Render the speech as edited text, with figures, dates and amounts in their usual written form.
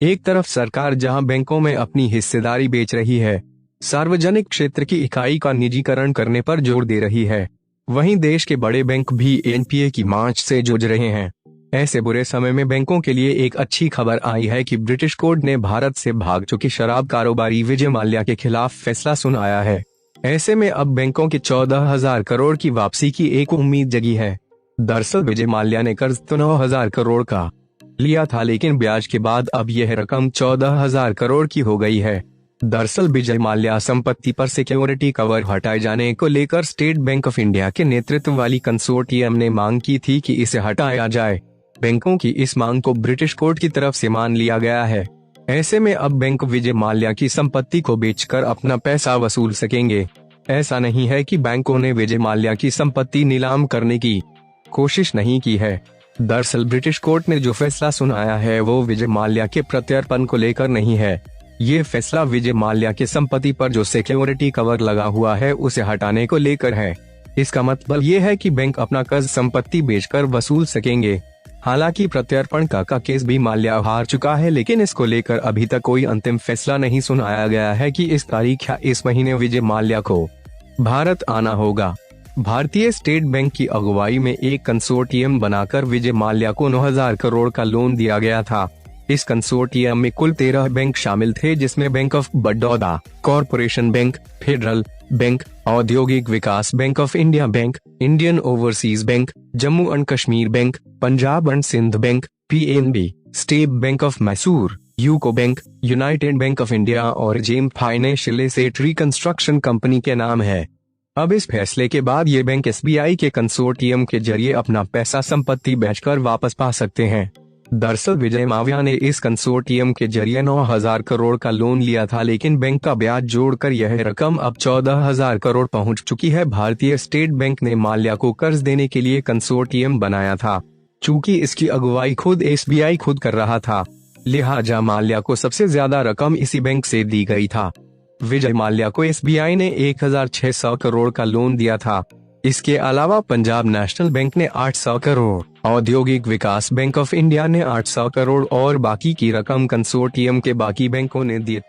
एक तरफ सरकार जहां बैंकों में अपनी हिस्सेदारी बेच रही है, सार्वजनिक क्षेत्र की इकाई का निजीकरण करने पर जोर दे रही है, वहीं देश के बड़े बैंक भी एनपीए की मांच से जूझ रहे हैं। ऐसे बुरे समय में बैंकों के लिए एक अच्छी खबर आई है कि ब्रिटिश कोर्ट ने भारत से भाग चुकी शराब कारोबारी विजय माल्या के खिलाफ फैसला सुनाया है। ऐसे में अब बैंकों के 14,000 करोड़ की वापसी की एक उम्मीद जगी है। दरअसल विजय माल्या ने कर्ज तो 9,000 करोड़ का लिया था, लेकिन ब्याज के बाद अब यह रकम 14,000 करोड़ की हो गई है। दरअसल विजय माल्या संपत्ति पर सिक्योरिटी कवर हटाए जाने को लेकर स्टेट बैंक ऑफ इंडिया के नेतृत्व वाली कंसोर्टियम ने मांग की थी कि इसे हटाया जाए। बैंकों की इस मांग को ब्रिटिश कोर्ट की तरफ से मान लिया गया है। ऐसे में अब बैंक विजय माल्या की संपत्ति को बेचकर अपना पैसा वसूल सकेंगे। ऐसा नहीं है कि बैंकों ने विजय माल्या की संपत्ति नीलाम करने की कोशिश नहीं की है। दरअसल ब्रिटिश कोर्ट ने जो फैसला सुनाया है वो विजय माल्या के प्रत्यर्पण को लेकर नहीं है। ये फैसला विजय माल्या के संपत्ति पर जो सिक्योरिटी कवर लगा हुआ है उसे हटाने को लेकर है। इसका मतलब ये है कि बैंक अपना कर्ज संपत्ति बेचकर वसूल सकेंगे। हालांकि प्रत्यर्पण का केस भी माल्या हार चुका है, लेकिन इसको लेकर अभी तक कोई अंतिम फैसला नहीं सुनाया गया है कि इस तारीख या इस महीने विजय माल्या को भारत आना होगा। भारतीय स्टेट बैंक की अगुवाई में एक कंसोर्टियम बनाकर विजय माल्या को 9,000 करोड़ का लोन दिया गया था। इस कंसोर्टियम में कुल 13 बैंक शामिल थे, जिसमें bank of Baroda, corporation bank, federal bank, औद्योगिक विकास bank of India bank, Indian overseas bank, Jammu and Kashmir bank, Punjab and Sindh bank, PNB, state bank of Mysore, UCO bank, united bank of India और JM financial asset reconstruction company के नाम है। अब इस फैसले के बाद ये बैंक एसबीआई के कंसोर्टियम के जरिए अपना पैसा संपत्ति बेचकर वापस पा सकते हैं। दरअसल विजय माल्या ने इस कंसोर्टियम के जरिए 9,000 करोड़ का लोन लिया था, लेकिन बैंक का ब्याज जोड़कर यह रकम अब 14,000 करोड़ पहुंच चुकी है। भारतीय स्टेट बैंक ने माल्या को कर्ज देने के लिए कंसोर्टियम बनाया था। चूंकि इसकी अगुवाई खुद एसबीआई खुद कर रहा था, लिहाजा माल्या को सबसे ज्यादा रकम इसी बैंक से दी गई था। विजय माल्या को एसबीआई ने 1,600 करोड़ का लोन दिया था। इसके अलावा पंजाब नेशनल बैंक ने 800 करोड़, औद्योगिक विकास बैंक ऑफ इंडिया ने 800 करोड़ और बाकी की रकम कंसोर्टियम के बाकी बैंकों ने दी।